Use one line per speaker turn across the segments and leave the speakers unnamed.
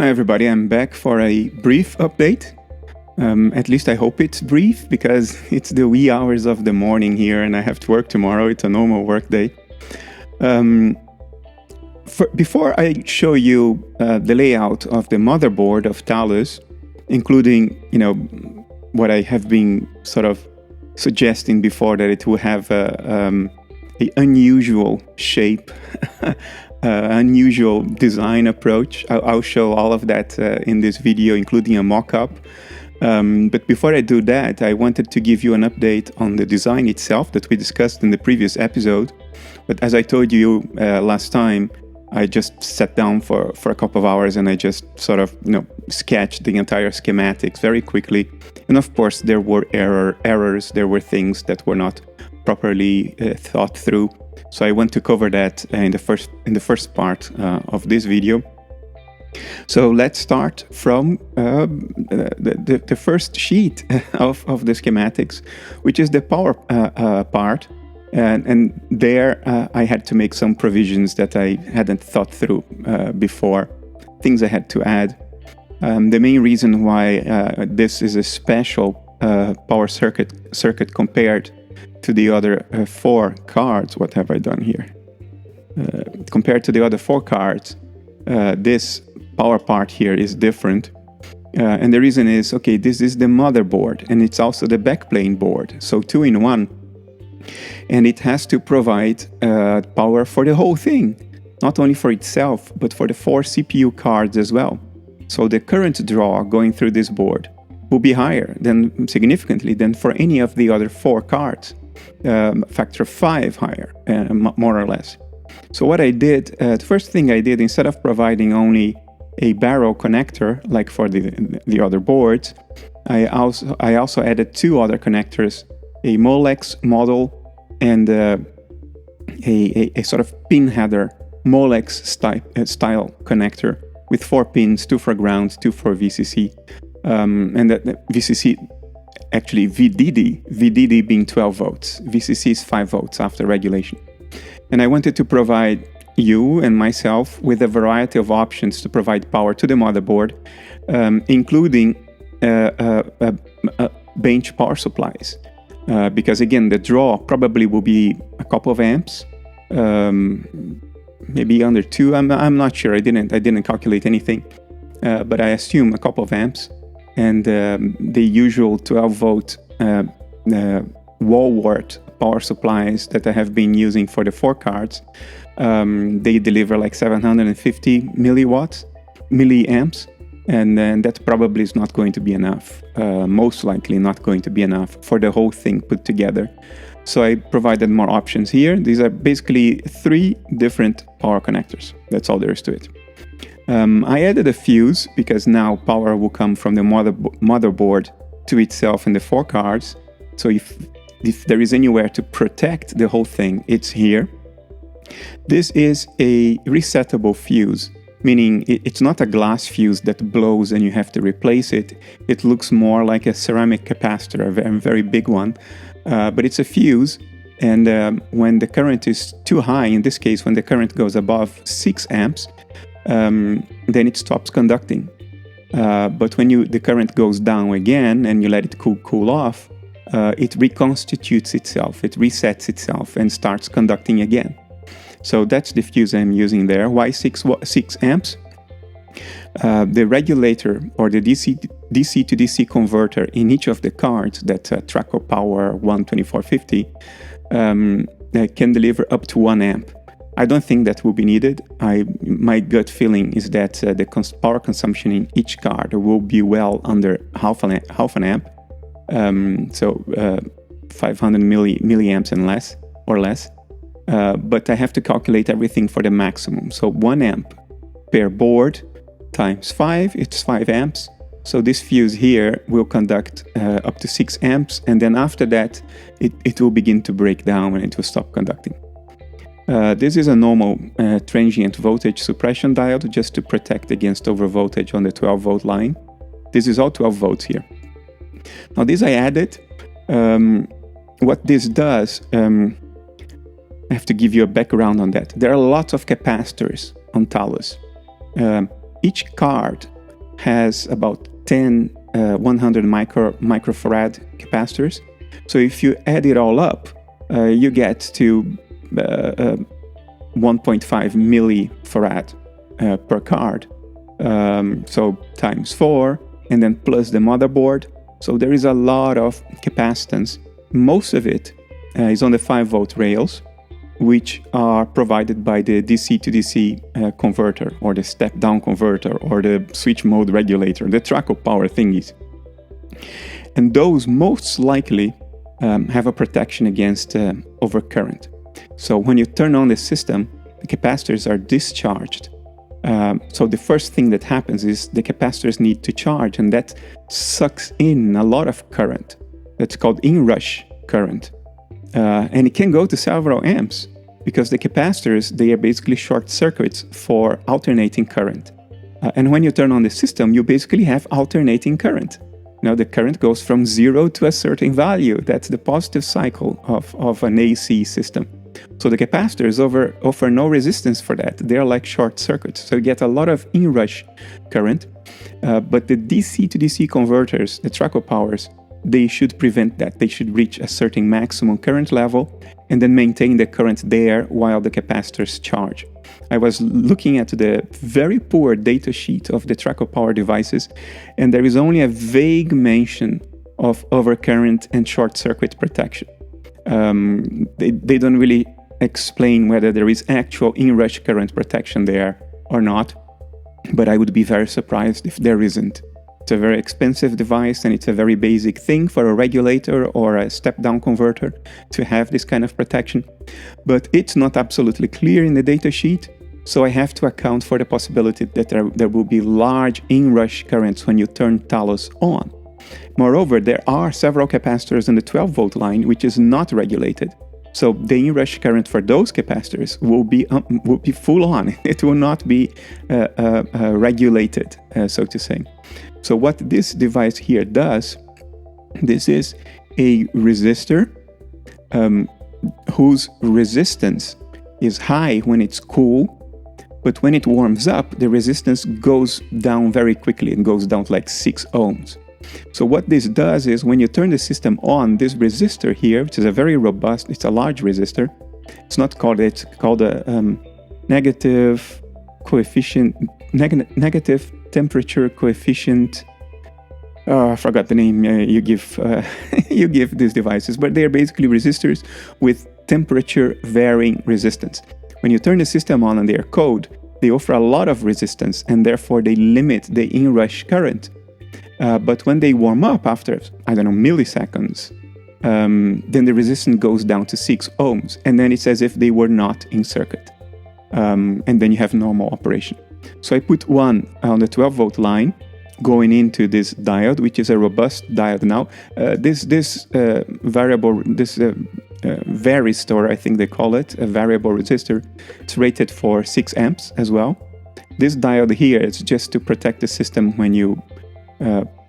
Hi everybody, I'm back for a brief update. At least I hope it's brief because it's the wee hours of the morning here and I have to work tomorrow. It's a normal work day. Before I show you the layout of the motherboard of Talos, including, what I have been sort of suggesting before, that it will have a unusual shape, unusual design approach. I'll show all of that in this video, including a mock-up. But before I do that, I wanted to give you an update on the design itself that we discussed in the previous episode. But as I told you last time, I just sat down for a couple of hours and I just sort of, sketched the entire schematics very quickly. And of course, there were errors. There were things that were not properly thought through. So I want to cover that in the first part of this video. So let's start from the first sheet of the schematics, which is the power part. And there I had to make some provisions that I hadn't thought through before, things I had to add. The main reason why this is a special power circuit compared to the other 4 cards. What have I done here? Compared to the other 4 cards, this power part here is different. And the reason is, okay, this is the motherboard and it's also the backplane board. So 2 in 1. And it has to provide power for the whole thing, not only for itself, but for the 4 CPU cards as well. So the current draw going through this board will be higher significantly than for any of the other 4 cards. Factor 5 higher, more or less. So what I did, the first thing I did, instead of providing only a barrel connector like for the other boards, I also added 2 other connectors, a Molex model and a sort of pin header Molex style connector with 4 pins, 2 for ground, 2 for VCC, and that VCC. Actually, VDD being 12 volts. VCC is 5 volts after regulation. And I wanted to provide you and myself with a variety of options to provide power to the motherboard, including bench power supplies. Because again, the draw probably will be a couple of amps, maybe under 2. I'm not sure. I didn't calculate anything, but I assume a couple of amps. And the usual 12-volt wall wart power supplies that I have been using for the 4 cards, they deliver like 750 milliamps, and then that probably is not going to be enough, most likely not going to be enough for the whole thing put together. So I provided more options here. These are basically 3 different power connectors. That's all there is to it. I added a fuse because now power will come from the motherboard to itself in the 4 cards. So if there is anywhere to protect the whole thing, it's here. This is a resettable fuse, meaning it's not a glass fuse that blows and you have to replace it. It looks more like a ceramic capacitor, a very big one, but it's a fuse. And when the current is too high, in this case, when the current goes above 6 amps, then it stops conducting. But when the current goes down again and you let it cool off, it reconstitutes itself, it resets itself and starts conducting again. So that's the fuse I'm using there. Why 6 amps? The regulator or the DC to DC converter in each of the cards, that Traco Power 12450, can deliver up to 1 amp. I don't think that will be needed. My gut feeling is that the power consumption in each card will be well under half an amp, so 500 milliamps and less. But I have to calculate everything for the maximum. So 1 amp per board times 5, it's 5 amps. So this fuse here will conduct up to 6 amps, and then after that, it will begin to break down and it will stop conducting. This is a normal transient voltage suppression diode just to protect against overvoltage on the 12-volt line. This is all 12 volts here. Now this I added. What this does, I have to give you a background on that. There are lots of capacitors on Talos. Each card has about 10 100 microfarad capacitors. So if you add it all up, you get to 1.5 millifarad per card. So times 4, and then plus the motherboard. So there is a lot of capacitance. Most of it is on the 5-volt rails, which are provided by the DC to DC converter, or the step-down converter, or the switch mode regulator, the track power thingies. And those most likely have a protection against overcurrent. So when you turn on the system, the capacitors are discharged. So the first thing that happens is the capacitors need to charge, and that sucks in a lot of current. That's called inrush current. And it can go to several amps, because the capacitors, they are basically short circuits for alternating current. And when you turn on the system, you basically have alternating current. Now the current goes from 0 to a certain value. That's the positive cycle of an AC system. So the capacitors offer no resistance for that. They're like short circuits. So you get a lot of inrush current. But the DC to DC converters, the track powers, they should prevent that. They should reach a certain maximum current level and then maintain the current there while the capacitors charge. I was looking at the very poor data sheet of the track power devices, and there is only a vague mention of overcurrent and short circuit protection. They don't really explain whether there is actual inrush current protection there or not, but I would be very surprised if there isn't. It's a very expensive device, and it's a very basic thing for a regulator or a step-down converter to have this kind of protection. But it's not absolutely clear in the data sheet, so I have to account for the possibility that there will be large inrush currents when you turn Talos on. Moreover, there are several capacitors in the 12-volt line which is not regulated. So the inrush current for those capacitors will be full on. It will not be regulated, so to say. So what this device here does, this is a resistor whose resistance is high when it's cool, but when it warms up, the resistance goes down very quickly and goes down to like 6 ohms. So what this does is when you turn the system on, this resistor here, which is a very robust, it's a large resistor. It's not called, it's called a negative coefficient, negative temperature coefficient. I forgot the name you give you give these devices, but they are basically resistors with temperature varying resistance. When you turn the system on and they are cold, they offer a lot of resistance, and therefore they limit the inrush current. But when they warm up after, I don't know, milliseconds, then the resistance goes down to 6 ohms, and then it's as if they were not in circuit. And then you have normal operation. So I put one on the 12-volt line going into this diode, which is a robust diode now. This varistor, I think they call it, a variable resistor, it's rated for 6 amps as well. This diode here is just to protect the system when you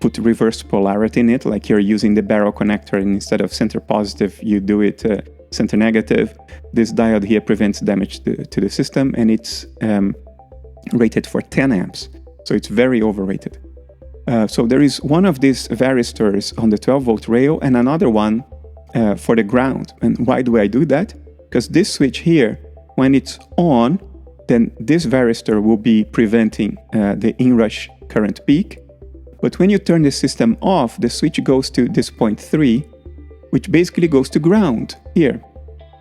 put reverse polarity in it, like you're using the barrel connector, and instead of center positive, you do it center negative. This diode here prevents damage to the system, and it's rated for 10 amps. So it's very overrated. So there is one of these varistors on the 12-volt rail and another one for the ground. And why do I do that? Because this switch here, when it's on, then this varistor will be preventing the inrush current peak. But when you turn the system off, the switch goes to this point 3, which basically goes to ground here.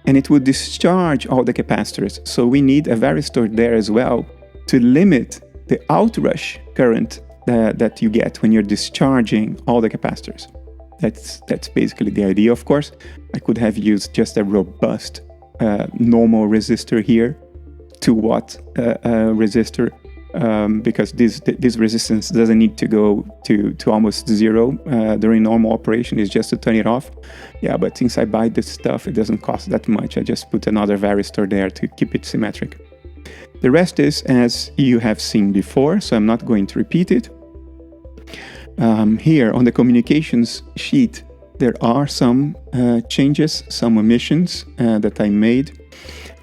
And it will discharge all the capacitors. So we need a varistor there as well to limit the outrush current that you get when you're discharging all the capacitors. That's basically the idea. Of course, I could have used just a robust normal resistor here, 2-watt resistor, because this resistance doesn't need to go to almost 0 during normal operation. It's just to turn it off. Yeah, but since I buy this stuff, it doesn't cost that much. I just put another varistor there to keep it symmetric. The rest is as you have seen before, so I'm not going to repeat it. Here on the communications sheet, there are some changes, some omissions that I made.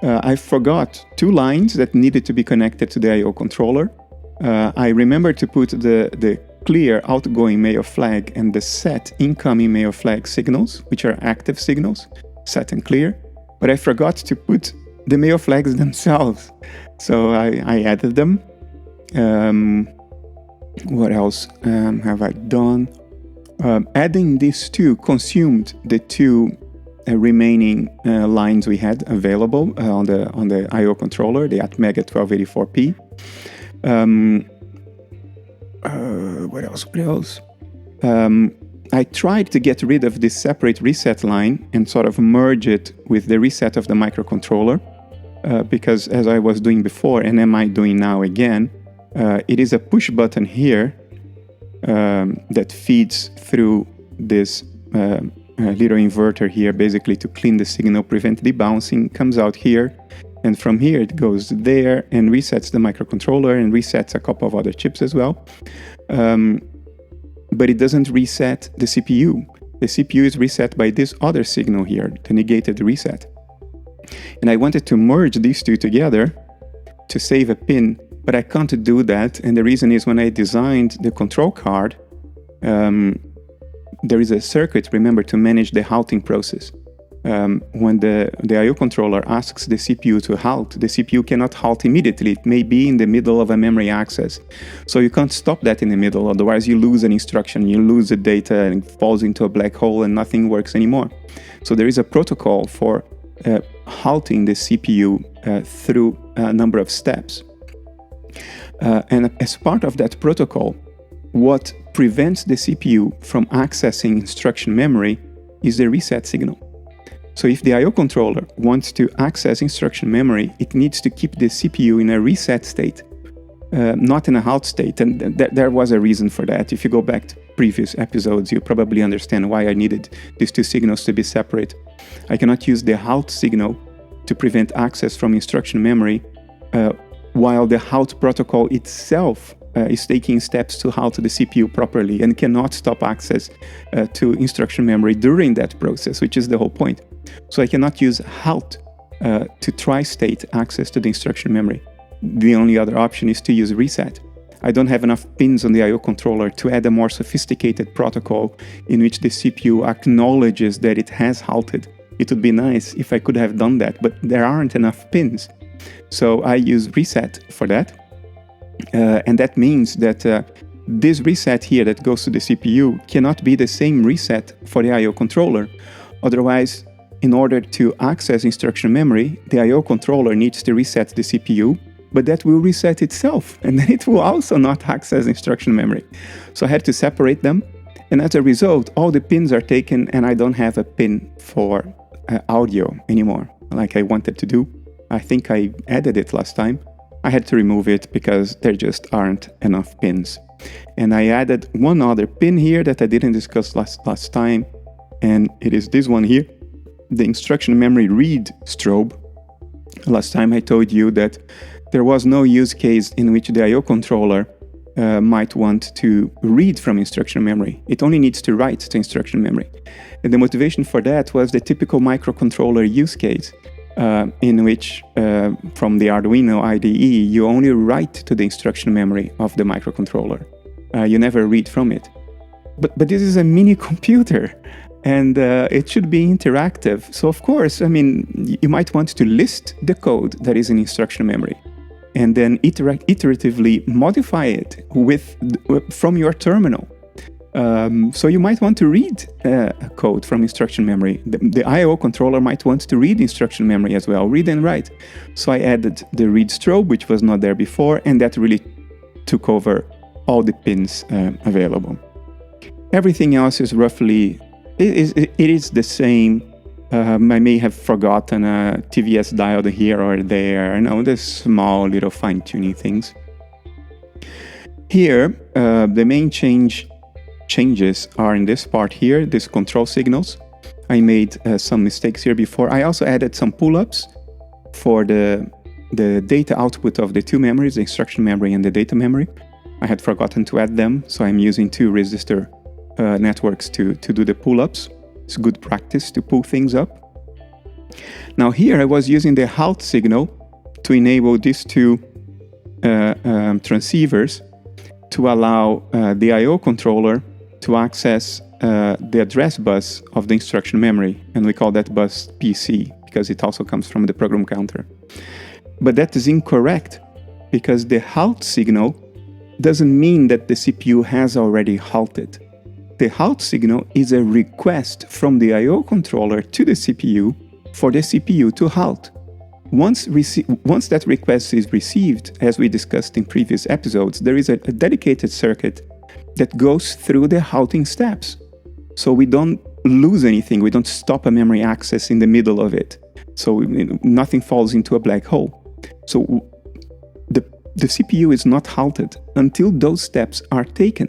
I forgot 2 lines that needed to be connected to the I/O controller. I remember to put the clear outgoing mail flag and the set incoming mail flag signals, which are active signals, set and clear, but I forgot to put the mail flags themselves. So I added them. What else have I done? Adding these two consumed the two remaining lines we had available on the I/O controller, the Atmega 1284P. What else? I tried to get rid of this separate reset line and sort of merge it with the reset of the microcontroller, because as I was doing before, and am I doing now again, it is a push button here that feeds through this little inverter here, basically to clean the signal, prevent debouncing, comes out here, and from here it goes there and resets the microcontroller and resets a couple of other chips as well. But it doesn't reset the CPU. The CPU is reset by this other signal here, the negated reset. And I wanted to merge these two together to save a pin, but I can't do that. And the reason is when I designed the control card, there is a circuit, remember, to manage the halting process. When the I/O controller asks the CPU to halt, the CPU cannot halt immediately. It may be in the middle of a memory access. So you can't stop that in the middle, otherwise you lose an instruction, you lose the data and it falls into a black hole and nothing works anymore. So there is a protocol for halting the CPU through a number of steps. And as part of that protocol, what prevents the CPU from accessing instruction memory is the reset signal. So if the I/O controller wants to access instruction memory, it needs to keep the CPU in a reset state, not in a halt state. And there was a reason for that. If you go back to previous episodes, you probably understand why I needed these two signals to be separate. I cannot use the halt signal to prevent access from instruction memory, while the halt protocol itself is taking steps to halt the CPU properly and cannot stop access to instruction memory during that process, which is the whole point. So I cannot use halt to tri-state access to the instruction memory. The only other option is to use reset. I don't have enough pins on the I/O controller to add a more sophisticated protocol in which the CPU acknowledges that it has halted. It would be nice if I could have done that, but there aren't enough pins. So I use reset for that. And that means that this reset here that goes to the CPU cannot be the same reset for the I/O controller. Otherwise, in order to access instruction memory, the I/O controller needs to reset the CPU, but that will reset itself, and then it will also not access instruction memory. So I had to separate them, and as a result, all the pins are taken, and I don't have a pin for audio anymore, like I wanted to do. I think I added it last time. I had to remove it because there just aren't enough pins. And I added one other pin here that I didn't discuss last time, and it is this one here, the instruction memory read strobe. Last time I told you that there was no use case in which the I/O controller might want to read from instruction memory. It only needs to write to instruction memory. And the motivation for that was the typical microcontroller use case, in which from the Arduino IDE, you only write to the instruction memory of the microcontroller. You never read from it. But this is a mini computer, and it should be interactive. So of course, I mean, you might want to list the code that is in instruction memory and then iteratively modify it from your terminal. So you might want to read code from instruction memory. The I/O controller might want to read instruction memory as well, read and write. So I added the read strobe, which was not there before, and that really took over all the pins available. Everything else is roughly, it is the same. I may have forgotten a TVS diode here or there, the small little fine-tuning things. Here, the main changes are in this part here, these control signals. I made some mistakes here before. I also added some pull-ups for the data output of the two memories, the instruction memory and the data memory. I had forgotten to add them, so I'm using two resistor networks to do the pull-ups. It's good practice to pull things up. Now here I was using the halt signal to enable these two transceivers to allow the I/O controller to access the address bus of the instruction memory, and we call that bus PC because it also comes from the program counter. But that is incorrect, because the halt signal doesn't mean that the CPU has already halted. The halt signal is a request from the I/O controller to the CPU for the CPU to halt. Once that request is received, as we discussed in previous episodes, there is a dedicated circuit that goes through the halting steps. So we don't lose anything, we don't stop a memory access in the middle of it. So nothing falls into a black hole. So the CPU is not halted until those steps are taken.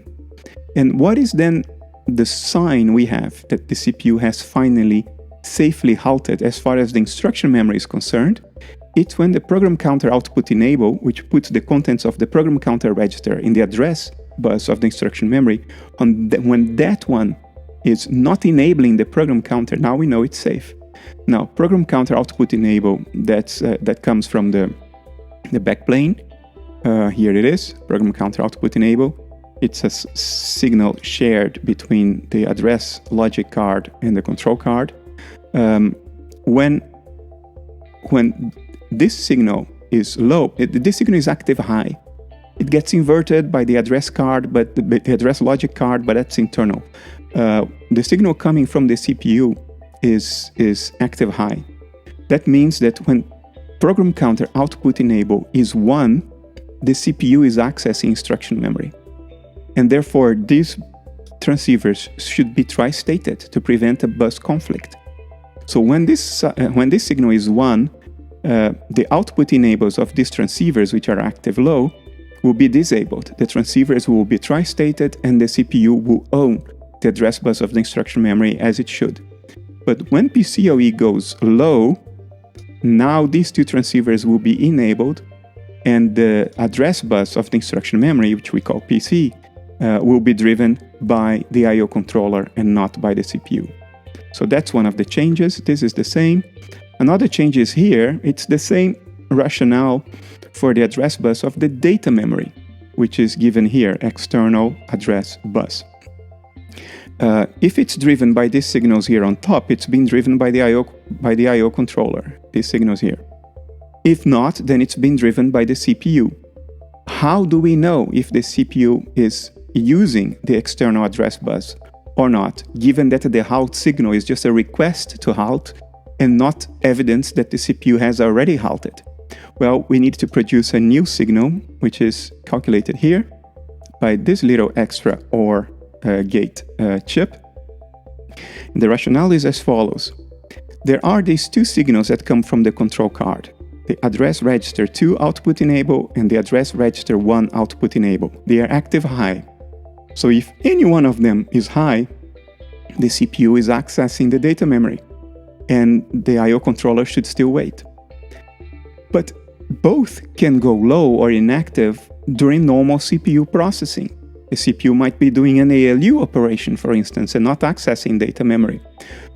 And what is then the sign we have that the CPU has finally safely halted as far as the instruction memory is concerned? It's when the program counter output enable, which puts the contents of the program counter register in the address bus of the instruction memory, when that one is not enabling the program counter, now we know it's safe. Now, program counter output enable, that comes from the backplane. Here it is, program counter output enable. It's a signal shared between the address logic card and the control card. When this signal is low, this signal is active high. It gets inverted by the address card, but the address logic card, but that's internal. The signal coming from the CPU is active high. That means that when program counter output enable is 1, the CPU is accessing instruction memory. And therefore, these transceivers should be tri-stated to prevent a bus conflict. So when this signal is 1, the output enables of these transceivers, which are active low, will be disabled. The transceivers will be tri-stated, and the CPU will own the address bus of the instruction memory as it should. But when PCOE goes low, now these two transceivers will be enabled, and the address bus of the instruction memory, which we call PC, will be driven by the I/O controller and not by the CPU. So that's one of the changes. This is the same. Another change is here. It's the same rationale for the address bus of the data memory, which is given here, external address bus. If it's driven by these signals here on top, it's being driven by the I/O controller, these signals here. If not, then it's being driven by the CPU. How do we know if the CPU is using the external address bus or not, given that the halt signal is just a request to halt and not evidence that the CPU has already halted? Well, we need to produce a new signal, which is calculated here by this little extra OR gate chip. The rationale is as follows. There are these two signals that come from the control card, the address register 2 output enable and the address register 1 output enable. They are active high. So if any one of them is high, the CPU is accessing the data memory, and the I/O controller should still wait. But both can go low or inactive during normal CPU processing. The CPU might be doing an ALU operation, for instance, and not accessing data memory.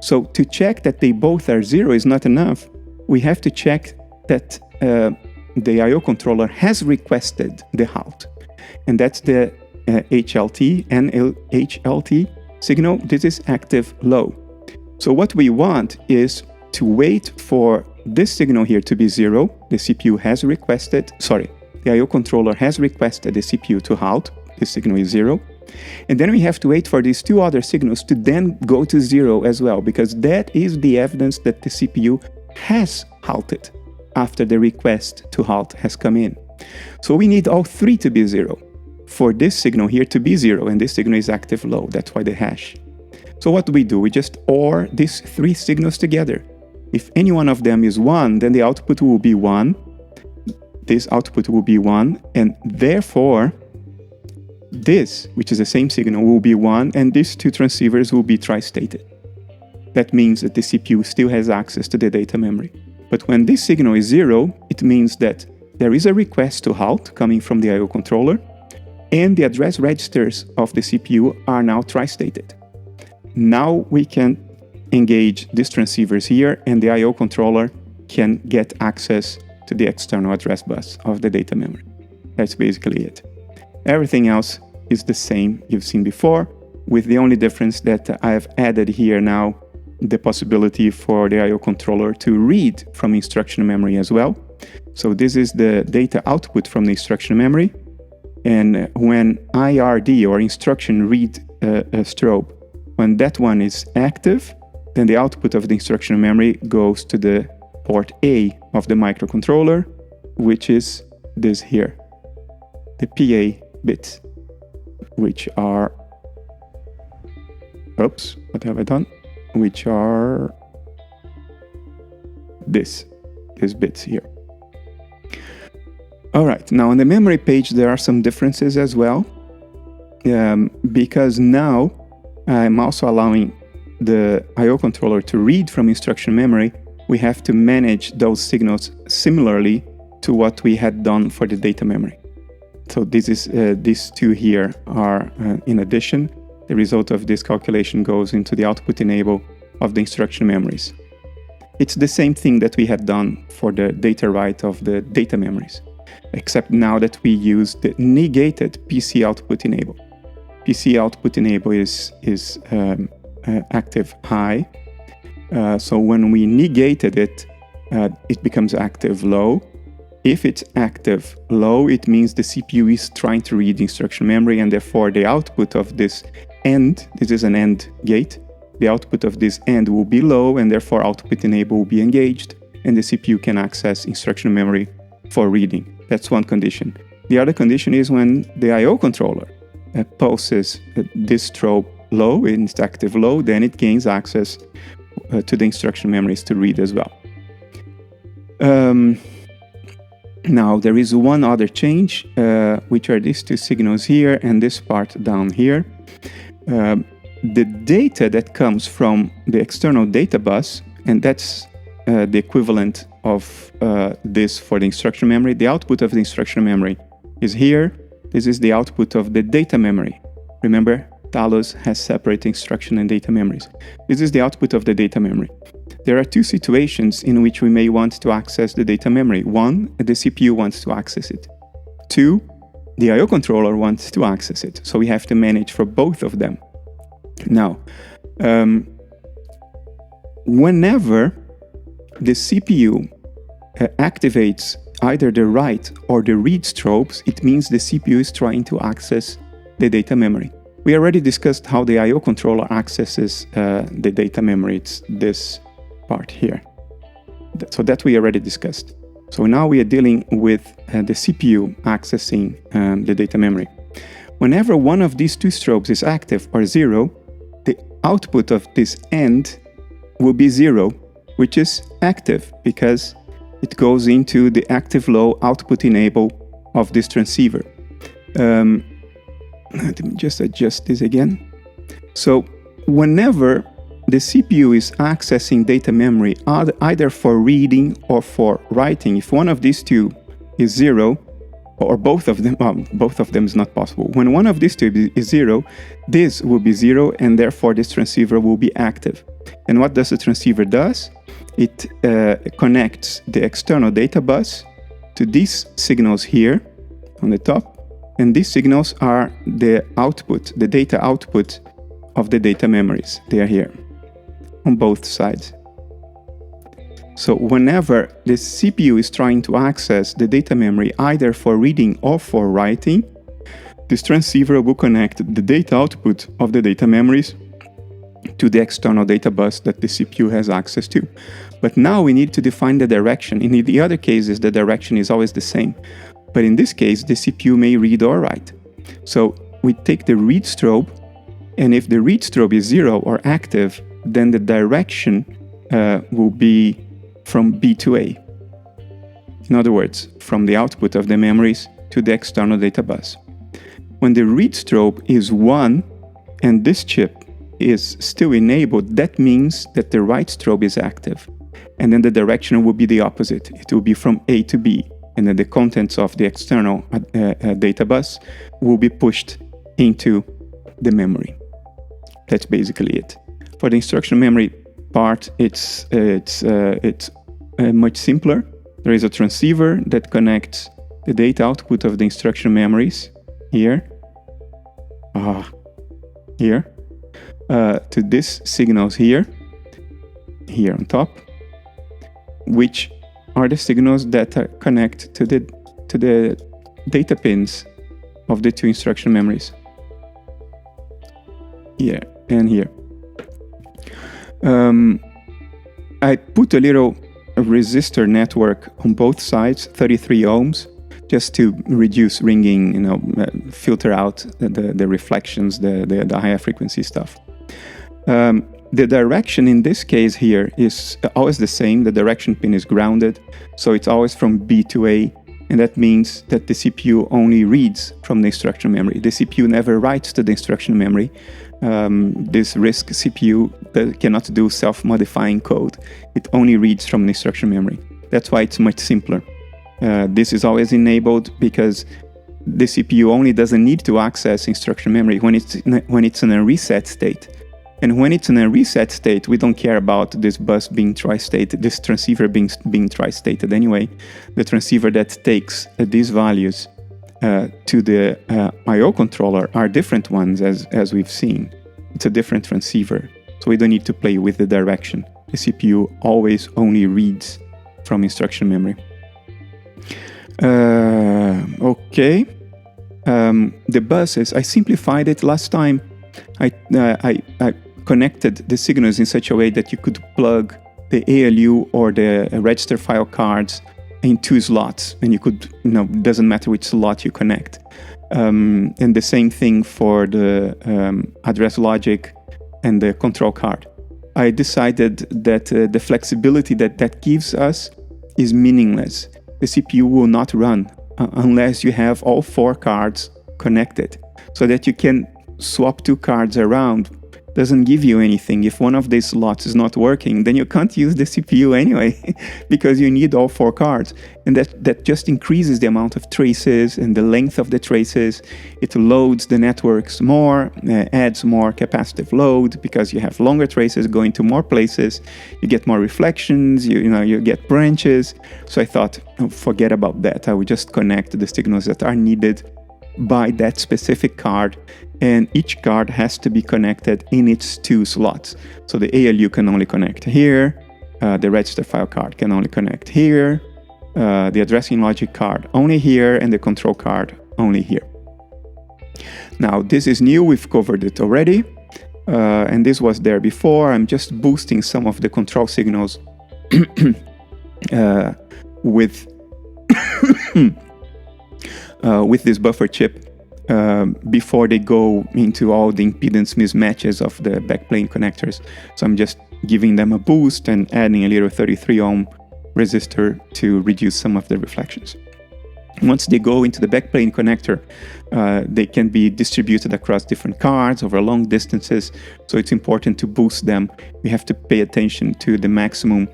So to check that they both are 0 is not enough. We have to check that the I/O controller has requested the halt. And that's the HLT and HLT signal. This is active low. So what we want is to wait for this signal here to be 0. The CPU has requested, the I/O controller has requested the CPU to halt. This signal is 0. And then we have to wait for these two other signals to then go to 0 as well, because that is the evidence that the CPU has halted after the request to halt has come in. So we need all three to be 0. For this signal here to be 0, and this signal is active low, that's why the hash. So what do? We just OR these three signals together. If any one of them is 1, then the output will be 1. This output will be 1, and therefore this, which is the same signal, will be 1, and these two transceivers will be tri-stated. That means that the CPU still has access to the data memory. But when this signal is 0, it means that there is a request to halt coming from the I/O controller, and the address registers of the CPU are now tri-stated. Now we can engage these transceivers here, and the I/O controller can get access to the external address bus of the data memory. That's basically it. Everything else is the same you've seen before, with the only difference that I have added here now the possibility for the I/O controller to read from instruction memory as well. So this is the data output from the instruction memory. And when IRD or instruction read strobe, when that one is active, then the output of the instruction memory goes to the port A of the microcontroller, which is this here, the PA bits, which are, oops, what have I done? Which are these bits here. All right, now on the memory page, there are some differences as well, because now I'm also allowing the I/O controller to read from instruction memory. We have to manage those signals similarly to what we had done for the data memory. So this is these two here are in addition. The result of this calculation goes into the output enable of the instruction memories. It's the same thing that we had done for the data write of the data memories, except now that we use the negated PC output enable. PC output enable is active high. So when we negated it, it becomes active low. If it's active low, it means the CPU is trying to read the instruction memory, and therefore the output of this AND, this is an AND gate, the output of this AND will be low, and therefore output enable will be engaged, and the CPU can access instruction memory for reading. That's one condition. The other condition is when the I/O controller pulses this strobe low, and it's active low, then it gains access to the instruction memories to read as well. Now, there is one other change, which are these two signals here and this part down here. The data that comes from the external data bus, and that's the equivalent of this for the instruction memory. The output of the instruction memory is here. This is the output of the data memory. Remember, Talos has separate instruction and data memories. This is the output of the data memory. There are two situations in which we may want to access the data memory. One, the CPU wants to access it. Two, the I/O controller wants to access it. So we have to manage for both of them. Now, whenever the CPU activates either the write or the read strobes, it means the CPU is trying to access the data memory. We already discussed how the I/O controller accesses the data memory. It's this part here. So that we already discussed. So now we are dealing with the CPU accessing the data memory. Whenever one of these two strobes is active or zero, the output of this AND will be zero, which is active because it goes into the active low output enable of this transceiver. Let me just adjust this again. So whenever the CPU is accessing data memory either for reading or for writing, if one of these two is zero, or both of them is not possible. When one of these two is zero, this will be zero, and therefore this transceiver will be active. And what does the transceiver does? It connects the external data bus to these signals here on the top, and these signals are the output, the data output of the data memories. They are here on both sides. So whenever the CPU is trying to access the data memory either for reading or for writing, this transceiver will connect the data output of the data memories to the external data bus that the CPU has access to. But now we need to define the direction. In the other cases, the direction is always the same. But in this case, the CPU may read or write. So we take the read strobe, and if the read strobe is zero or active, then the direction will be from B to A. In other words, from the output of the memories to the external data bus. When the read strobe is 1 and this chip is still enabled, that means that the write strobe is active. And then the direction will be the opposite. It will be from A to B. And then the contents of the external data bus will be pushed into the memory. That's basically it. For the instruction memory part, it's much simpler. There is a transceiver that connects the data output of the instruction memories here, to these signals here on top, which are the signals that connect to the data pins of the two instruction memories, here and here. I put a little resistor network on both sides, 33 ohms, just to reduce ringing, filter out the reflections, the higher frequency stuff. The direction in this case here is always the same. The direction pin is grounded, so it's always from B to A, and that means that the CPU only reads from the instruction memory. The CPU never writes to the instruction memory. This RISC CPU cannot do self-modifying code. It only reads from the instruction memory. That's why it's much simpler. This is always enabled because the CPU only doesn't need to access instruction memory when it's in a reset state. And when it's in a reset state, we don't care about this bus being tri-stated, this transceiver being tri-stated anyway. The transceiver that takes these values to the I/O controller are different ones, as we've seen. It's a different transceiver, so we don't need to play with the direction. The CPU always only reads from instruction memory. Okay. The buses, I simplified it last time. I connected the signals in such a way that you could plug the ALU or the register file cards in two slots, and you could, doesn't matter which slot you connect. And the same thing for the address logic and the control card. I decided that the flexibility that gives us is meaningless. The CPU will not run unless you have all 4 cards connected, so that you can swap 2 cards around. Doesn't give you anything. If one of these slots is not working, then you can't use the CPU anyway, because you need all 4 cards. And that just increases the amount of traces and the length of the traces. It loads the networks more, adds more capacitive load, because you have longer traces going to more places. You get more reflections, you get branches. So I thought, forget about that. I would just connect the signals that are needed by that specific card, and each card has to be connected in its 2 slots. So the ALU can only connect here, the register file card can only connect here, the addressing logic card only here, and the control card only here. Now this is new, we've covered it already, and this was there before. I'm just boosting some of the control signals with with this buffer chip before they go into all the impedance mismatches of the backplane connectors. So I'm just giving them a boost and adding a little 33 ohm resistor to reduce some of the reflections. Once they go into the backplane connector, they can be distributed across different cards over long distances, so it's important to boost them. We have to pay attention to the maximum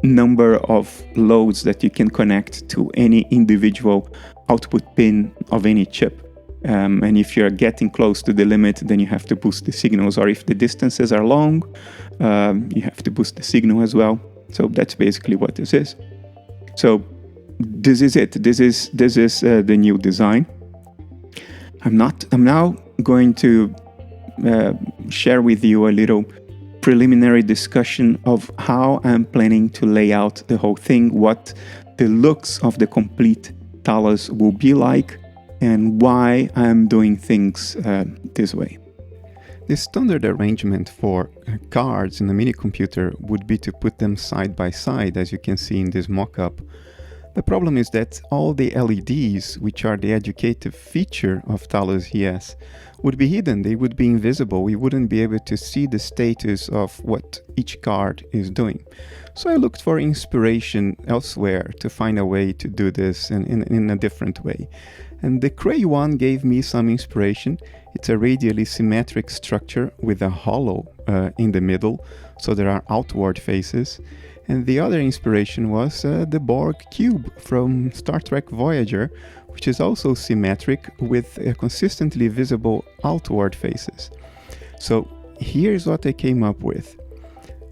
number of loads that you can connect to any individual output pin of any chip. And if you're getting close to the limit, then you have to boost the signals, or if the distances are long, you have to boost the signal as well. So that's basically what this is. So this is it. This is the new design. I'm now going to share with you a little preliminary discussion of how I'm planning to lay out the whole thing, what the looks of the complete Talos will be like, and why I'm doing things this way. The standard arrangement for cards in a mini computer would be to put them side by side, as you can see in this mock-up. The problem is that all the LEDs, which are the educative feature of Talos ES, would be hidden. They would be invisible. We wouldn't be able to see the status of what each card is doing. So I looked for inspiration elsewhere to find a way to do this in a different way. And the Cray one gave me some inspiration. It's a radially symmetric structure with a hollow in the middle, so there are outward faces. And the other inspiration was the Borg cube from Star Trek Voyager, which is also symmetric with consistently visible outward faces. So here's what I came up with.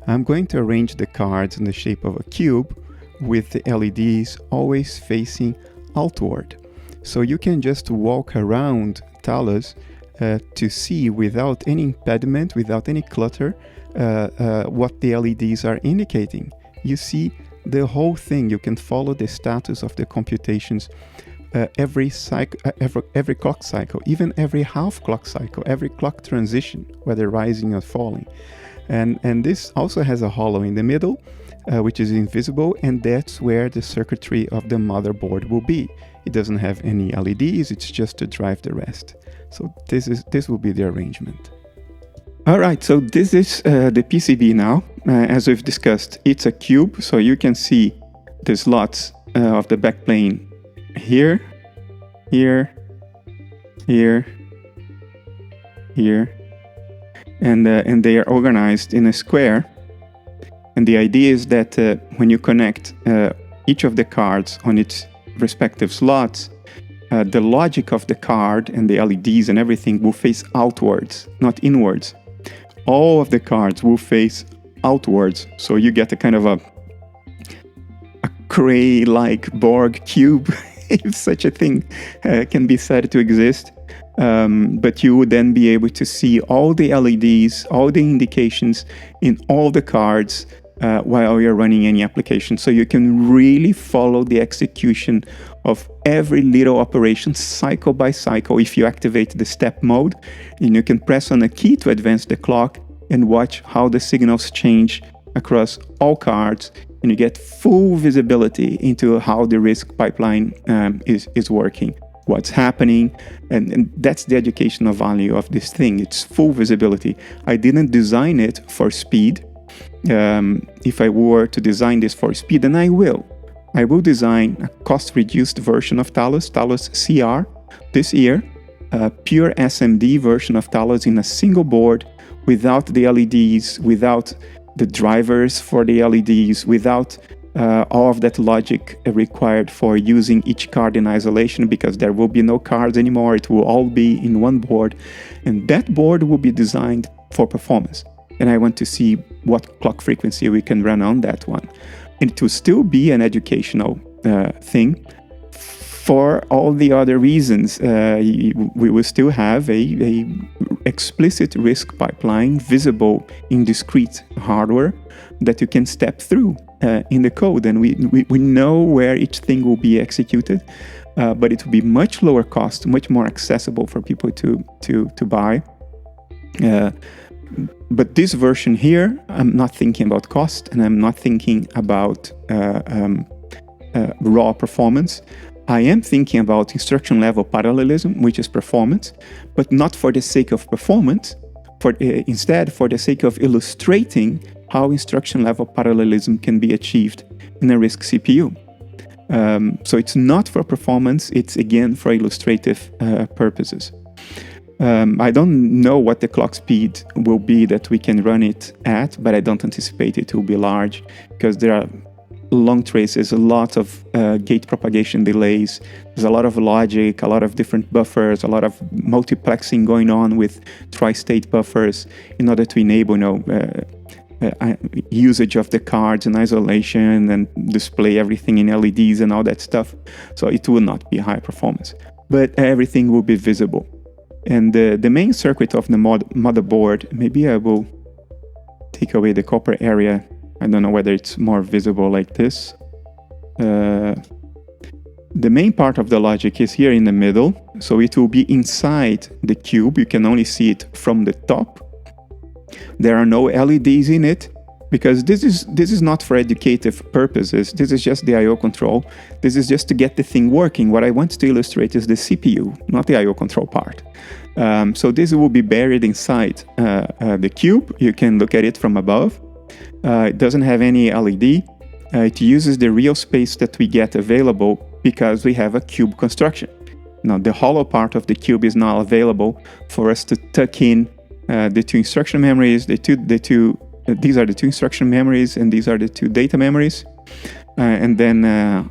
I'm going to arrange the cards in the shape of a cube with the LEDs always facing outward. So you can just walk around Talos to see without any impediment, without any clutter, what the LEDs are indicating. You see the whole thing. You can follow the status of the computations every clock cycle, even every half clock cycle, every clock transition, whether rising or falling. And this also has a hollow in the middle, which is invisible, and that's where the circuitry of the motherboard will be. It doesn't have any LEDs, it's just to drive the rest. So this will be the arrangement. All right, so this is the PCB now. As we've discussed, it's a cube, so you can see the slots of the backplane here, here, here, here, and they are organized in a square. And the idea is that when you connect each of the cards on its respective slots, the logic of the card and the LEDs and everything will face outwards, not inwards. All of the cards will face outwards, so you get a kind of a Cray-like Borg cube, if such a thing can be said to exist. But you would then be able to see all the LEDs, all the indications in all the cards while you're running any application. So you can really follow the execution of every little operation cycle by cycle if you activate the step mode, and you can press on a key to advance the clock and watch how the signals change across all cards, and you get full visibility into how the RISC pipeline is working, what's happening, and that's the educational value of this thing. It's full visibility. I didn't design it for speed. If I were to design this for speed, and I will design a cost-reduced version of Talos CR this year, a pure SMD version of Talos in a single board, without the LEDs, without the drivers for the LEDs, without all of that logic required for using each card in isolation, because there will be no cards anymore. It will all be in one board, and that board will be designed for performance. And I want to see what clock frequency we can run on that one. And it will still be an educational thing. For all the other reasons, we will still have a explicit RISC pipeline visible in discrete hardware that you can step through in the code. And we know where each thing will be executed, but it will be much lower cost, much more accessible for people to buy. But this version here, I'm not thinking about cost, and I'm not thinking about raw performance. I am thinking about instruction level parallelism, which is performance, but not for the sake of performance, instead for the sake of illustrating how instruction level parallelism can be achieved in a RISC CPU. So it's not for performance, it's again for illustrative purposes. I don't know what the clock speed will be that we can run it at, but I don't anticipate it will be large, because there are long traces, a lot of gate propagation delays. There's a lot of logic, a lot of different buffers, a lot of multiplexing going on with tri-state buffers in order to enable usage of the cards and isolation and display everything in LEDs and all that stuff. So it will not be high performance, but everything will be visible. And the main circuit of the motherboard, maybe I will take away the copper area. I don't know whether it's more visible like this. The main part of the logic is here in the middle, so it will be inside the cube. You can only see it from the top. There are no LEDs in it, because this is not for educative purposes. This is just the I/O control. This is just to get the thing working. What I want to illustrate is the CPU, not the I/O control part. So this will be buried inside the cube. You can look at it from above. It doesn't have any LED. It uses the real space that we get available because we have a cube construction. Now, the hollow part of the cube is not available for us to tuck in the two instruction memories. These are the two instruction memories, and these are the two data memories. And then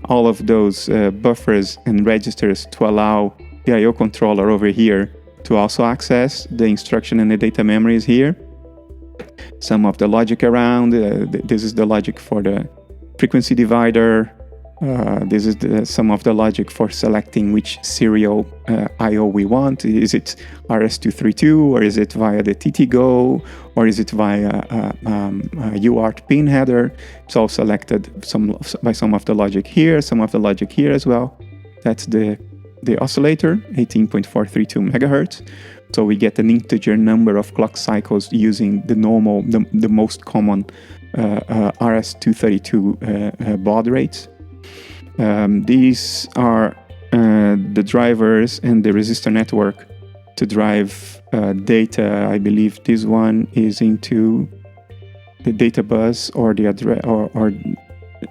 all of those buffers and registers to allow the I/O controller over here to also access the instruction and the data memories here. Some of the logic around, this is the logic for frequency divider. This is some of the logic for selecting which serial I/O we want. Is it RS-232, or is it via the TTGO, or is it via UART pin header? It's all selected by some of the logic here, some of the logic here as well. That's the oscillator, 18.432 megahertz. So we get an integer number of clock cycles using the most common RS-232 baud rates. These are the drivers and the resistor network to drive data. I believe this one is into the data bus or the address or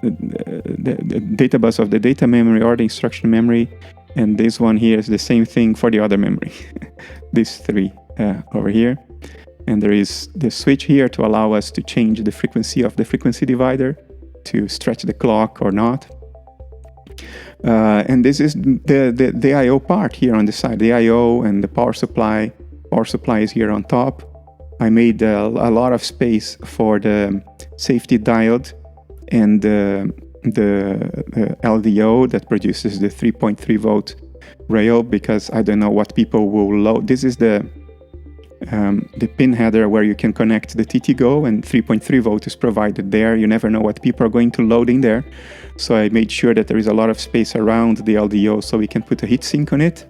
the data bus of the data memory or the instruction memory, and this one here is the same thing for the other memory. These three over here, and there is the switch here to allow us to change the frequency of the frequency divider to stretch the clock or not. And this is the I/O part here on the side, the I/O and the power supply. Power supply is here on top. I made a lot of space for the safety diode and the LDO that produces the 3.3 volt rail, because I don't know what people will load. This is the pin header where you can connect the TTGO, and 3.3 volt is provided there. You never know what people are going to load in there. So I made sure that there is a lot of space around the LDO so we can put a heatsink on it.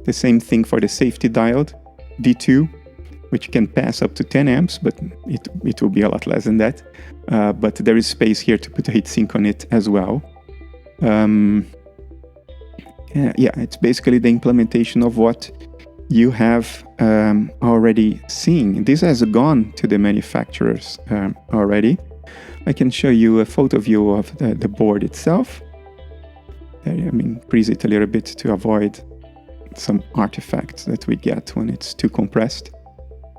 The same thing for the safety diode, D2, which can pass up to 10 amps, but it will be a lot less than that. But there is space here to put a heatsink on it as well. Yeah, it's basically the implementation of what you have already seen. This has gone to the manufacturers already. I can show you a photo view of the board itself. I increase it a little bit to avoid some artifacts that we get when it's too compressed.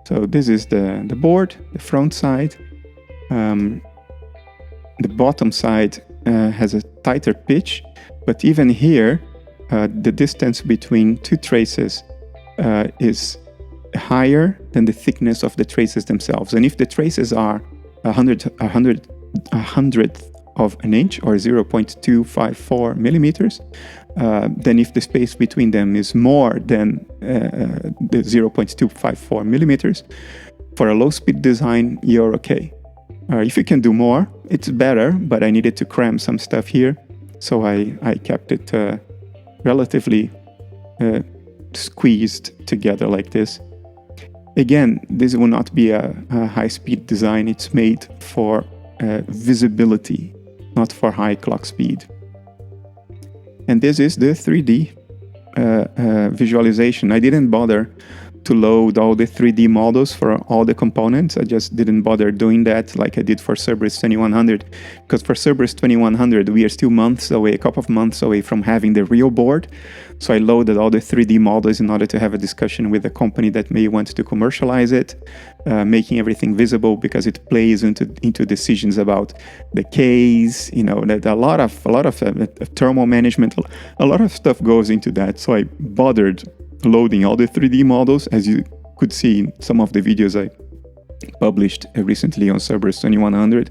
So this is the board, the front side. The bottom side has a tighter pitch, but even here, the distance between two traces is higher than the thickness of the traces themselves. And if the traces are a hundredth of an inch, or 0.254 millimeters, then if the space between them is more than the 0.254 millimeters, for a low-speed design, you're okay. If you can do more, it's better, but I needed to cram some stuff here, so I kept it relatively squeezed together like this. Again, this will not be a high-speed design. It's made for visibility, not for high clock speed. And this is the 3D visualization. I didn't bother to load all the 3D models for all the components. I just didn't bother doing that like I did for Cerberus 2100, because for Cerberus 2100 we are still a couple of months away from having the real board. So I loaded all the 3D models in order to have a discussion with a company that may want to commercialize it, making everything visible, because it plays into decisions about the case, that a lot of thermal management, a lot of stuff goes into that. So I bothered loading all the 3D models, as you could see in some of the videos I published recently on Cerberus 2100.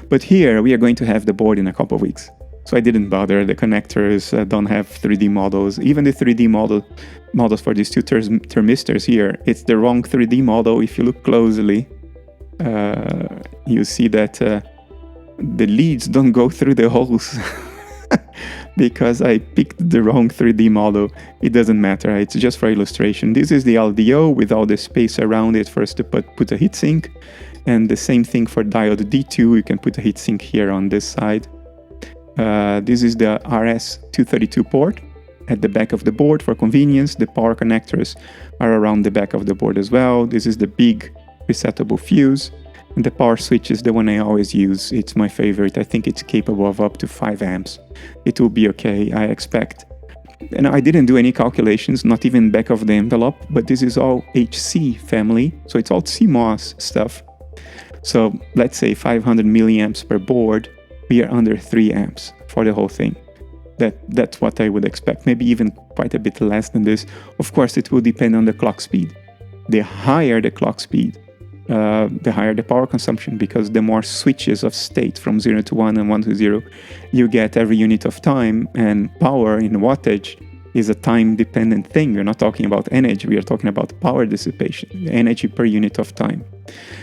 But here we are going to have the board in a couple of weeks. So I didn't bother. The connectors don't have 3D models. Even the 3D models for these two thermistors here, it's the wrong 3D model. If you look closely, you see that the leads don't go through the holes. Because I picked the wrong 3D model. It doesn't matter, it's just for illustration. This is the LDO with all the space around it for us to put a heatsink. And the same thing for diode D2, you can put a heatsink here on this side. This is the RS-232 port at the back of the board for convenience. The power connectors are around the back of the board as well. This is the big resettable fuse. And the power switch is the one I always use. It's my favorite. I think it's capable of up to 5 amps. It will be okay, I expect. And I didn't do any calculations, not even back of the envelope, but this is all HC family, so it's all CMOS stuff. So let's say 500 milliamps per board, we are under 3 amps for the whole thing. That's what I would expect, maybe even quite a bit less than this. Of course, it will depend on the clock speed. The higher the clock speed, the higher the power consumption, because the more switches of state from 0 to 1 and 1 to 0 you get every unit of time, and power in wattage is a time-dependent thing. We're not talking about energy, we are talking about power dissipation, energy per unit of time.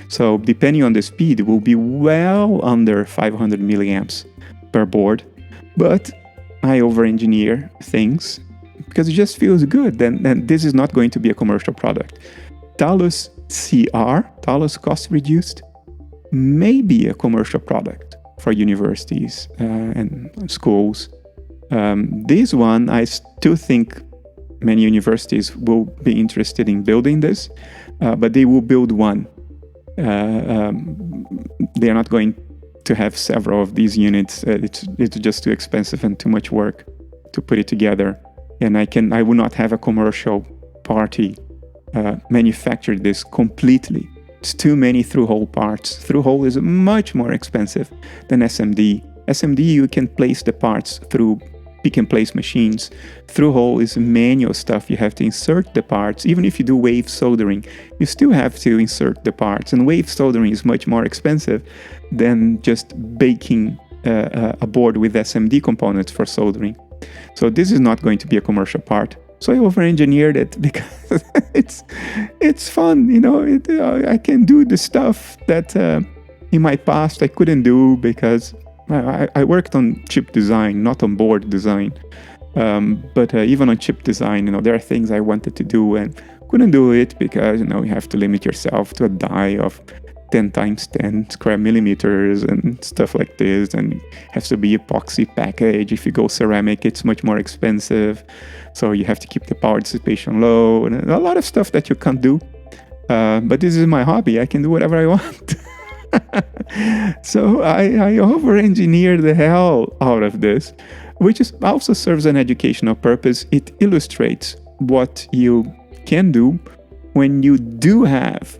So depending on the speed, it will be well under 500 milliamps per board, but I over-engineer things because it just feels good. Then this is not going to be a commercial product. Talos CR, Talos cost reduced, may be a commercial product for universities and schools. This one, I still think many universities will be interested in building this, but they will build one. They are not going to have several of these units. It's just too expensive and too much work to put it together. And I will not have a commercial party manufacture this completely. It's too many through-hole parts. Through-hole is much more expensive than SMD. SMD, you can place the parts through pick-and-place machines. Through-hole is manual stuff. You have to insert the parts. Even if you do wave soldering, you still have to insert the parts. And wave soldering is much more expensive than just baking a board with SMD components for soldering. So this is not going to be a commercial part. So I over-engineered it because it's fun, you know. I can do the stuff that in my past I couldn't do because I worked on chip design, not on board design. But even on chip design, you know, there are things I wanted to do and couldn't do it because, you know, you have to limit yourself to a die of 10 times 10 square millimeters and stuff like this, and has to be epoxy package. If you go ceramic, it's much more expensive, so you have to keep the power dissipation low, and a lot of stuff that you can't do. But this is my hobby. I can do whatever I want. So I over-engineer the hell out of this, which also serves an educational purpose. It illustrates what you can do when you do have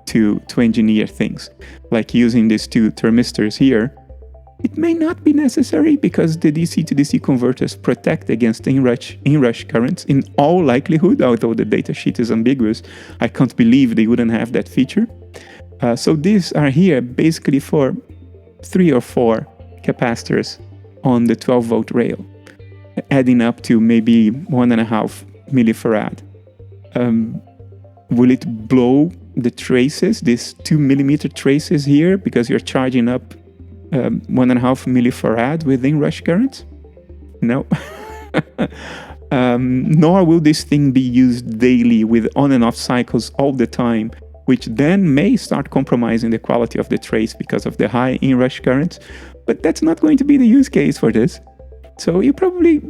to engineer things, like using these two thermistors here. It may not be necessary because the DC to DC converters protect against inrush currents in all likelihood, although the datasheet is ambiguous. I can't believe they wouldn't have that feature. So these are here basically for 3 or 4 capacitors on the 12-volt rail, adding up to maybe 1.5 millifarad. Will it blow the traces, these 2 millimeter traces here, because you're charging up 1.5 millifarad with inrush currents? No. Nor will this thing be used daily with on and off cycles all the time, which then may start compromising the quality of the trace because of the high inrush currents. But that's not going to be the use case for this. So you probably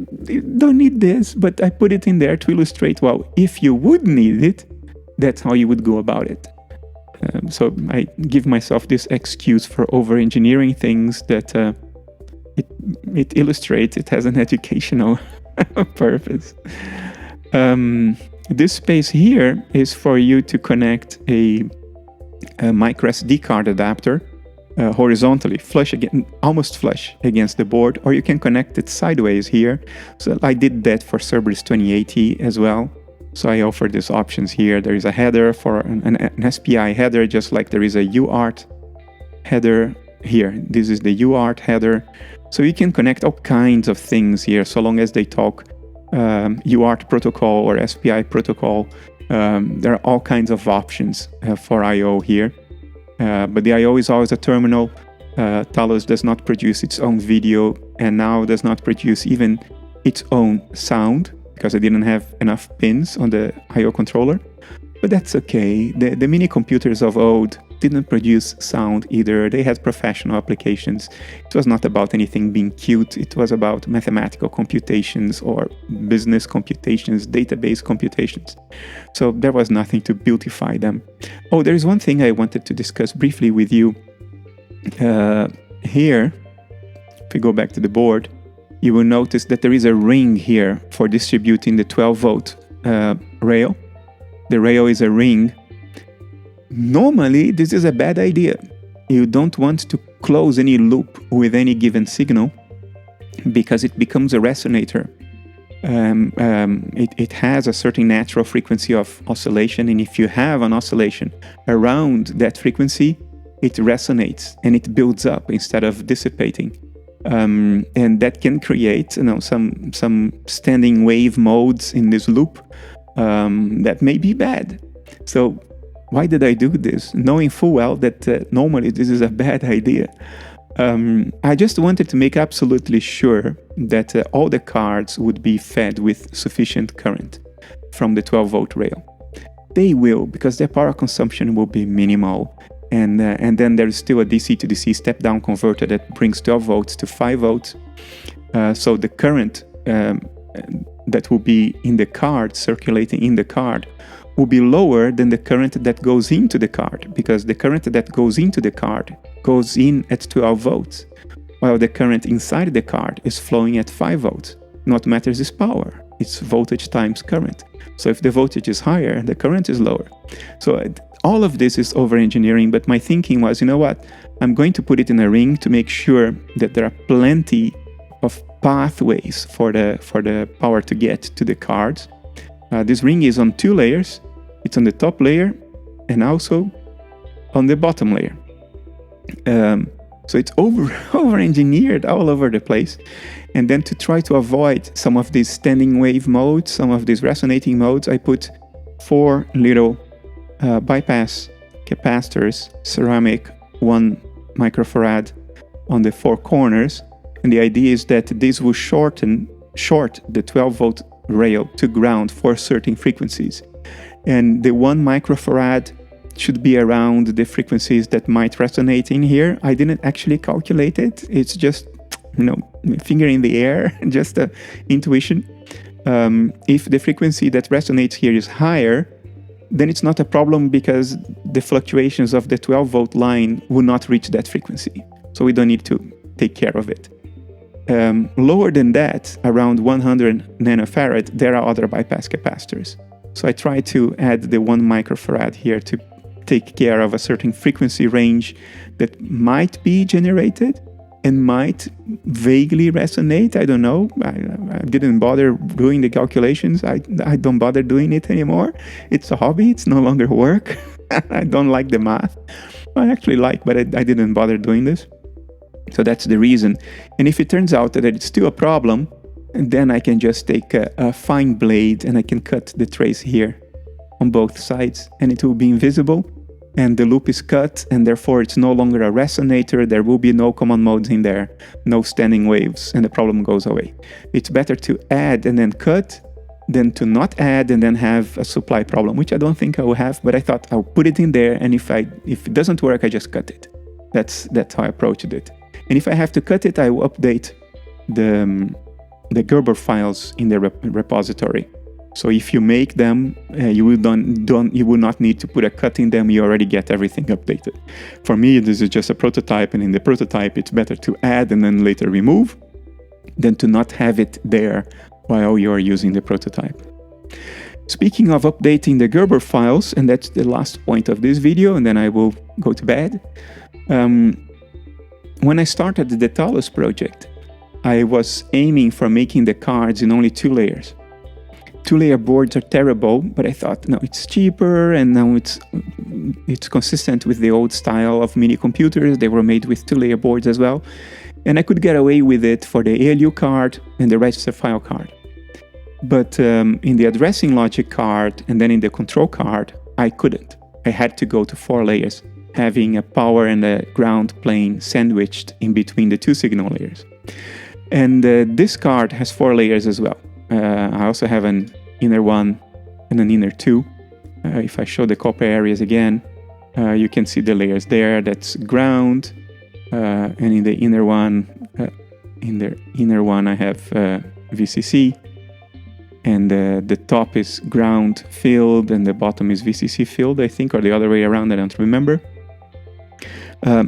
don't need this, but I put it in there to illustrate, well, if you would need it, that's how you would go about it. So I give myself this excuse for over-engineering things that it illustrates. It has an educational purpose. This space here is for you to connect a micro SD card adapter horizontally, almost flush against the board, or you can connect it sideways here. So I did that for Cerberus 2080 as well. So I offer these options here. There is a header for an SPI header, just like there is a UART header here. This is the UART header. So you can connect all kinds of things here, so long as they talk UART protocol or SPI protocol. There are all kinds of options for I/O here. But the I/O is always a terminal. Talos does not produce its own video, and now does not produce even its own sound, because I didn't have enough pins on the I/O controller. But that's okay. The mini computers of old didn't produce sound either. They had professional applications. It was not about anything being cute. It was about mathematical computations or business computations, database computations. So there was nothing to beautify them. Oh, there is one thing I wanted to discuss briefly with you. Here, if we go back to the board, you will notice that there is a ring here for distributing the 12-volt rail. The rail is a ring. Normally, this is a bad idea. You don't want to close any loop with any given signal because it becomes a resonator. It has a certain natural frequency of oscillation, and if you have an oscillation around that frequency, it resonates and it builds up instead of dissipating. And that can create, some standing wave modes in this loop that may be bad. So why did I do this? Knowing full well that normally this is a bad idea. I just wanted to make absolutely sure that all the cards would be fed with sufficient current from the 12-volt rail. They will, because their power consumption will be minimal. And then there is still a DC to DC step-down converter that brings 12 volts to 5 volts. So the current that will be in the card, circulating in the card, will be lower than the current that goes into the card, because the current that goes into the card goes in at 12 volts, while the current inside the card is flowing at 5 volts. What matters is power. It's voltage times current. So if the voltage is higher, the current is lower. So all of this is over-engineering, but my thinking was, you know what? I'm going to put it in a ring to make sure that there are plenty of pathways for the power to get to the cards. This ring is on 2 layers. It's on the top layer and also on the bottom layer. So it's over-engineered all over the place. And then to try to avoid some of these standing wave modes, some of these resonating modes, I put 4 little bypass capacitors, ceramic, 1 microfarad on the 4 corners. And the idea is that this will short the 12-volt rail to ground for certain frequencies. And the 1 microfarad should be around the frequencies that might resonate in here. I didn't actually calculate it. It's just, finger in the air, just intuition. If the frequency that resonates here is higher, then it's not a problem because the fluctuations of the 12-volt line will not reach that frequency. So we don't need to take care of it. Lower than that, around 100 nanofarad, there are other bypass capacitors. So I try to add the 1 microfarad here to take care of a certain frequency range that might be generated and might vaguely resonate. I don't know. I didn't bother doing the calculations. I don't bother doing it anymore. It's a hobby. It's no longer work. I don't like the math. I actually like, but I didn't bother doing this. So that's the reason. And if it turns out that it's still a problem, then I can just take a fine blade and I can cut the trace here on both sides, and it will be invisible, and the loop is cut, and therefore it's no longer a resonator. There will be no common modes in there, no standing waves, and the problem goes away. It's better to add and then cut than to not add and then have a supply problem, which I don't think I will have, but I thought I'll put it in there, and if it doesn't work, I just cut it. That's how I approached it. And if I have to cut it, I will update the Gerber files in the repository. So if you make them, you will not need to put a cut in them. You already get everything updated. For me, this is just a prototype, and in the prototype, it's better to add and then later remove than to not have it there while you are using the prototype. Speaking of updating the Gerber files, and that's the last point of this video, and then I will go to bed. When I started the Talos project, I was aiming for making the cards in only 2 layers. 2-layer boards are terrible, but I thought, no, it's cheaper, and now it's consistent with the old style of mini computers. They were made with 2-layer boards as well, and I could get away with it for the ALU card and the register file card. But in the addressing logic card and then in the control card, I couldn't. I had to go to 4 layers, having a power and a ground plane sandwiched in between the 2 signal layers. And this card has 4 layers as well. I also have an inner 1 and an inner 2. If I show the copper areas again, you can see the layers there. That's ground, and in the inner one, I have VCC, and the top is ground filled, and the bottom is VCC filled, I think, or the other way around. I don't remember.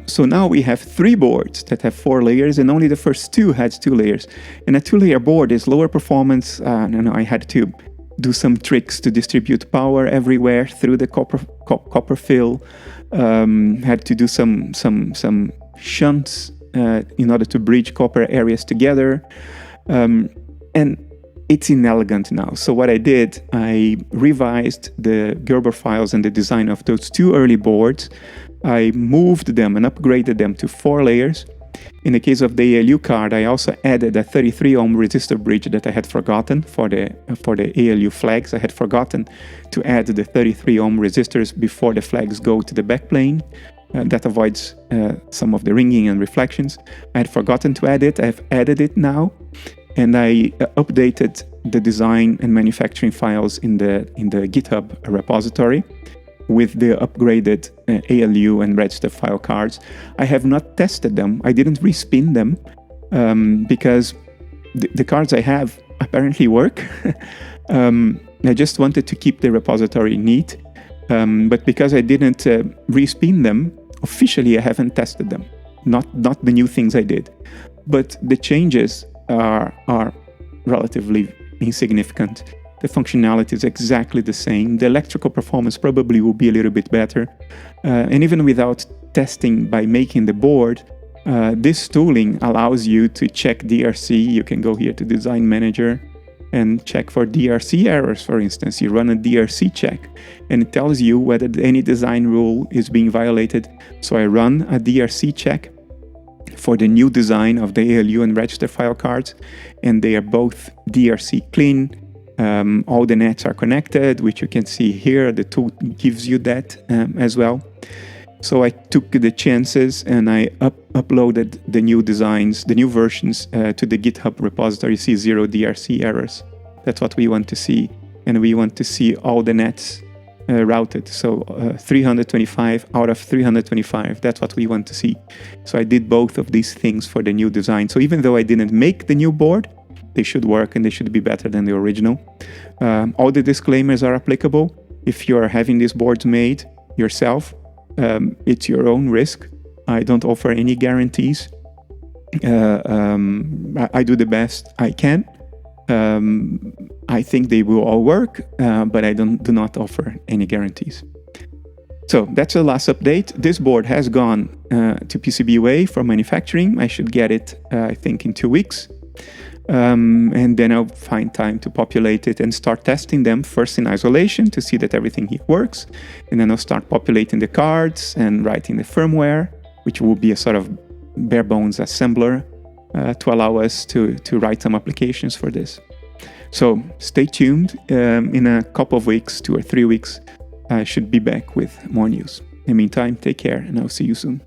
So now we have 3 boards that have 4 layers, and only the first 2 had 2 layers. And a 2-layer board is lower performance. I had to do some tricks to distribute power everywhere through the copper fill. Had to do some shunts in order to bridge copper areas together. And it's inelegant now. So what I did, I revised the Gerber files and the design of those two early boards. I moved them and upgraded them to 4 layers. In the case of the ALU card, I also added a 33 ohm resistor bridge that I had forgotten for the ALU flags. I had forgotten to add the 33 ohm resistors before the flags go to the backplane. That avoids some of the ringing and reflections. I had forgotten to add it. I've added it now, and I updated the design and manufacturing files in the GitHub repository with the upgraded ALU and register file cards. I have not tested them. I didn't respin them because the cards I have apparently work. I just wanted to keep the repository neat. But because I didn't respin them, officially I haven't tested them. Not the new things I did. But the changes are relatively insignificant. The functionality is exactly the same. The electrical performance probably will be a little bit better. And even without testing by making the board, this tooling allows you to check DRC. You can go here to Design Manager and check for DRC errors, for instance. You run a DRC check, and it tells you whether any design rule is being violated. So I run a DRC check for the new design of the ALU and register file cards, and they are both DRC clean. All the nets are connected, which you can see here. The tool gives you that as well. So I took the chances and I uploaded the new designs, the new versions to the GitHub repository. See 0 DRC errors. That's what we want to see. And we want to see all the nets routed. So 325 out of 325. That's what we want to see. So I did both of these things for the new design. So even though I didn't make the new board, they should work and they should be better than the original. All the disclaimers are applicable. If you are having these boards made yourself, it's your own risk. I don't offer any guarantees. I do the best I can. I think they will all work, but I do not offer any guarantees. So that's the last update. This board has gone to PCBWay for manufacturing. I should get it, I think, in 2 weeks. And then I'll find time to populate it and start testing them first in isolation to see that everything here works. And then I'll start populating the cards and writing the firmware, which will be a sort of bare bones assembler to allow us to write some applications for this. So stay tuned. In a couple of weeks, 2 or 3 weeks, I should be back with more news. In the meantime, take care and I'll see you soon.